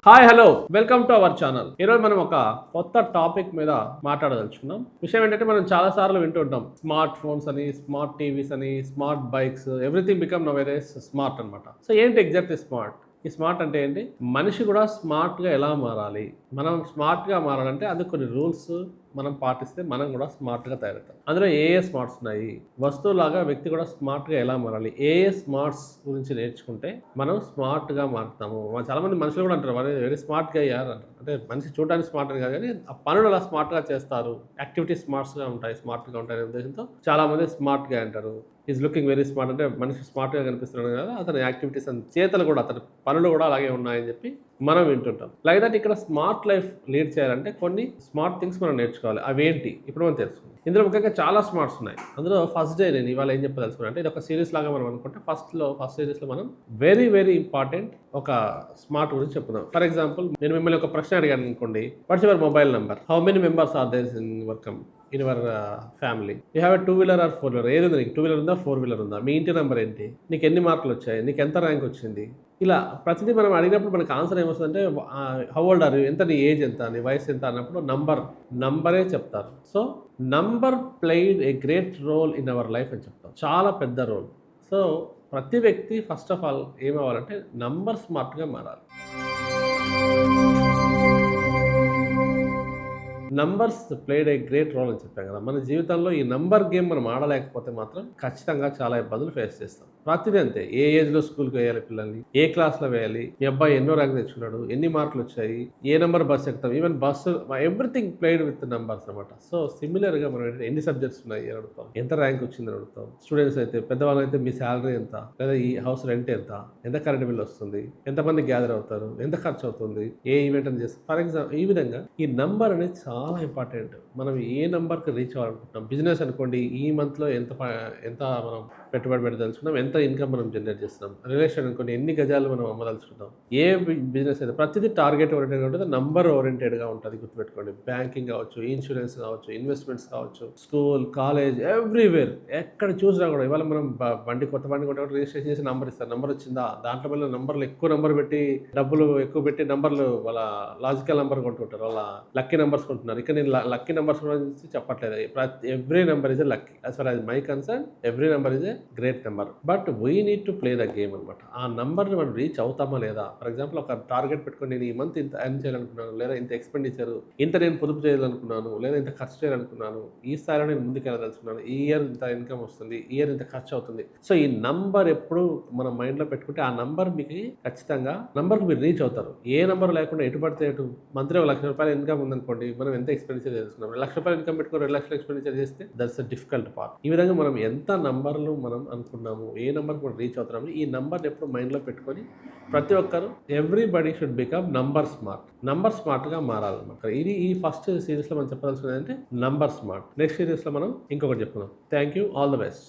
Hi hello welcome to our channel. ఈరోజు మనం ఒక కొత్త టాపిక్ మీద మాట్లాడదలుచుకున్నాం. విషయం ఏంటంటే మనం చాలా సార్లు వింటుంటాం స్మార్ట్ ఫోన్స్ అని, స్మార్ట్ టీవీస్ అని, smart bikes, everything become nowadays smart అనమాట. సో ఏంటి ఎగ్జాక్ట్లీ స్మార్ట్? ఈ స్మార్ట్ అంటే ఏంటి? మనిషి కూడా స్మార్ట్గా ఎలా మారాలి? మనం స్మార్ట్గా మారాలంటే అది కొన్ని రూల్స్ మనం పాటిస్తే మనం కూడా స్మార్ట్గా తయారవుతాం. అందులో ఏ స్మార్ట్స్ ఉన్నాయి? వస్తువులాగా వ్యక్తి కూడా స్మార్ట్గా ఎలా మారాలి? ఏ స్మార్ట్స్ గురించి నేర్చుకుంటే మనం స్మార్ట్గా మారుతాము. చాలామంది మనుషులు కూడా అంటారు వాళ్ళు వెరీ స్మార్ట్గా అయ్యారు అంటారు. అంటే మనిషి చూడడానికి స్మార్ట్ అని కాదు కానీ ఆ పనులు అలా స్మార్ట్గా చేస్తారు, యాక్టివిటీస్ స్మార్ట్గా ఉంటాయి, స్మార్ట్గా ఉంటాయి అనే ఉద్దేశంతో చాలామంది స్మార్ట్గా అంటారు. ఈజ్ లుకింగ్ వెరీ స్మార్ట్ అంటే మనిషి స్మార్ట్గా కనిపిస్తున్నాడు కదా, అతని యాక్టివిటీస్ అండ్ చేతలు కూడా అతని పనులు కూడా అలాగే ఉన్నాయని చెప్పి మనం వింటుంటాం. లైక్ దట్ ఇక్కడ స్మార్ట్ లైఫ్ లీడ్ చేయాలంటే కొన్ని స్మార్ట్ థింగ్స్ మనం నేర్చుకోవాలి. అవేంటి ఇప్పుడు మనం తెలుసుకుందాం. ఇందులో ముఖ్యంగా చాలా స్మార్ట్స్ ఉన్నాయి. అందులో ఫస్ట్ డే నేను ఇవాళ ఏం చెప్పదలుచుకున్నాను అంటే ఇది ఒక సిరీస్ లాగా మనం అనుకుంటే ఫస్ట్ సిరీస్లో మనం వెరీ వెరీ ఇంపార్టెంట్ ఒక స్మార్ట్ గురించి చెప్పుదాం. ఫర్ ఎగ్జాంపుల్ నేను మిమ్మల్ని ఒక ప్రశ్న అడిగాను అనుకోండి, what's your mobile number? How many members are there in your family? You have a 2-wheeler or 4-wheeler? ఏది ఉంది నీకు? 2-wheeler ఉందా, 4-wheeler ఉందా? మీ ఇంటి నెంబర్ ఏంటి? నీకు ఎన్ని మార్కులు వచ్చాయి? నీకు ఎంత ర్యాంక్ వచ్చింది? ఇలా ప్రతిదీ మనం అడిగినప్పుడు మనకు ఆన్సర్ ఏమొస్తుందంటే హౌ ఓల్డ్ ఆర్ యూ, ఎంత నీ ఏజ్ ఎంత, నీ వయసు ఎంత అన్నప్పుడు నంబరే చెప్తారు. So number played a great role in our life అని చెప్తాం, చాలా పెద్ద రోల్. సో ప్రతి వ్యక్తి ఫస్ట్ ఆఫ్ ఆల్ ఏమవ్వాలంటే నంబర్ స్మార్ట్గా మారాలి. Numbers played a great role అని చెప్పాం కదా. మన జీవితంలో ఈ నంబర్ గేమ్ మనం ఆడలేకపోతే మాత్రం ఖచ్చితంగా చాలా ఇబ్బందులు ఫేస్ చేస్తాం. ప్రతిదీ అంతే. ఏ ఏజ్లో స్కూల్కి వేయాలి పిల్లల్ని, ఏ క్లాస్లో వేయాలి, మీ అబ్బాయి ఎన్నో ర్యాంక్ తెచ్చుకున్నాడు, ఎన్ని మార్కులు వచ్చాయి, ఏ నెంబర్ బస్సు ఎక్కుతాం, even bus everything played with numbers అనమాట. సో సిమిలర్గా మనం ఎన్ని సబ్జెక్ట్స్ ఉన్నాయి అని అడుగుతాం, ఎంత ర్యాంక్ వచ్చిందని అడుగుతాం. స్టూడెంట్స్ అయితే పెద్దవాళ్ళు అయితే మీ శాలరీ ఎంత, లేదా ఈ హౌస్ రెంట్ ఎంత కరెంట్ బిల్ వస్తుంది, ఎంతమంది గ్యాదర్ అవుతారు, ఎంత ఖర్చు అవుతుంది, ఏ ఈవెంట్ అని చేస్తాం. ఫర్ ఎగ్జాంపుల్ ఈ విధంగా ఈ నంబర్ అనేది చాలా ఇంపార్టెంట్. మనం ఏ నెంబర్కి రీచ్ అవ్వాలనుకుంటున్నాం. బిజినెస్ అనుకోండి, ఈ మంత్లో ఎంత మనం పెట్టుబడి పెట్టదలుచుకున్నాం, ఎంత ఇన్కమ్ మనం జనరేట్ చేస్తున్నాం. రిలేషన్ అనుకోండి, ఎన్ని గజాలు మనం అమ్మదలుచుకుంటాం. ఏ బిజినెస్ అయితే ప్రతిదీ టార్గెట్ ఓరియంటెడ్గా ఉంటుంది, నంబర్ ఓరియంటెడ్గా ఉంటుంది. గుర్తుపెట్టుకోండి. బ్యాంకింగ్ కావచ్చు, ఇన్సూరెన్స్ కావచ్చు, ఇన్వెస్ట్మెంట్స్ కావచ్చు, స్కూల్, కాలేజ్, ఎవ్రీవేర్ ఎక్కడ చూసినా కూడా ఇవాళ మనం కొత్త బండి కొంటే రిజిస్ట్రేషన్ చేసి నంబర్ ఇస్తారు. నంబర్ వచ్చిందా, దాంట్లో వల్ల నంబర్లు ఎక్కువ నంబర్ పెట్టి డబ్బులు ఎక్కువ పెట్టి నంబర్లు వాళ్ళ లాజికల్ నెంబర్ కొంటుంటారు, వాళ్ళ లక్కీ నెంబర్స్ కొంటున్నారు. ఇక్కడ నేను లక్కీ నెంబర్స్ గురించి చెప్పట్లేదు. Every number is a lucky. As for as my concern every number is a great number. But we need to play the game అనమాట. ఆ నెంబర్ని మనం రీచ్ అవుతామా లేదా. ఫర్ ఎగ్జాంపుల్ ఒక టార్గెట్ పెట్టుకొని నేను ఈ మంత్ ఇంత ఎర్న్ చేయాలనుకున్నాను, లేదా ఇంత ఎక్స్పెండిచర్, ఇంత నేను పొదుపు చేయాలనుకున్నాను, లేదా ఇంత ఖర్చు చేయాలనుకున్నాను, ఈ స్థాయిలో నేను ముందుకు వెళ్ళదలుచుకున్నాను, ఈ ఇయర్ ఇంత ఇన్కమ్ వస్తుంది, ఈ ఇయర్ ఇంత ఖర్చు అవుతుంది. సో ఈ నంబర్ ఎప్పుడు మన మైండ్లో పెట్టుకుంటే ఆ నంబర్ మీకు ఖచ్చితంగా నంబర్కి మీరు రీచ్ అవుతారు. ఏ నెంబర్ లేకుండా ఎటు పడితే ఎటు మంత్లీ ₹1,00,000 ఇన్కమ్ ఉందనుకోండి, మనం ఎంత ఎక్స్పెండిచర్ చేసుకున్నాం. ₹1,00,000 ఇన్కమ్ పెట్టుకుని 2,00,000 ఎక్స్పెండిచర్ చేస్తే దట్స్ అ డిఫికల్ట్ పార్ట్. ఈ విధంగా మనం ఎంత నంబర్లు మనం అనుకున్నాము, ఏ నెంబర్కి మనం రీచ్ అవుతున్నాము, ఈ నెంబర్ని ఎప్పుడు మైండ్లో పెట్టుకొని ప్రతి ఒక్కరు ఎవ్రీబడి షుడ్ బికమ్ నంబర్ స్మార్ట్గా మారాలన్నమాట. ఇది ఈ ఫస్ట్ సిరీస్లో మనం చెప్పదలుచుకున్నది అంటే నంబర్ స్మార్ట్. నెక్స్ట్ సిరీస్లో మనం ఇంకొకటి చెప్పుకుందాం. Thank you, all the best.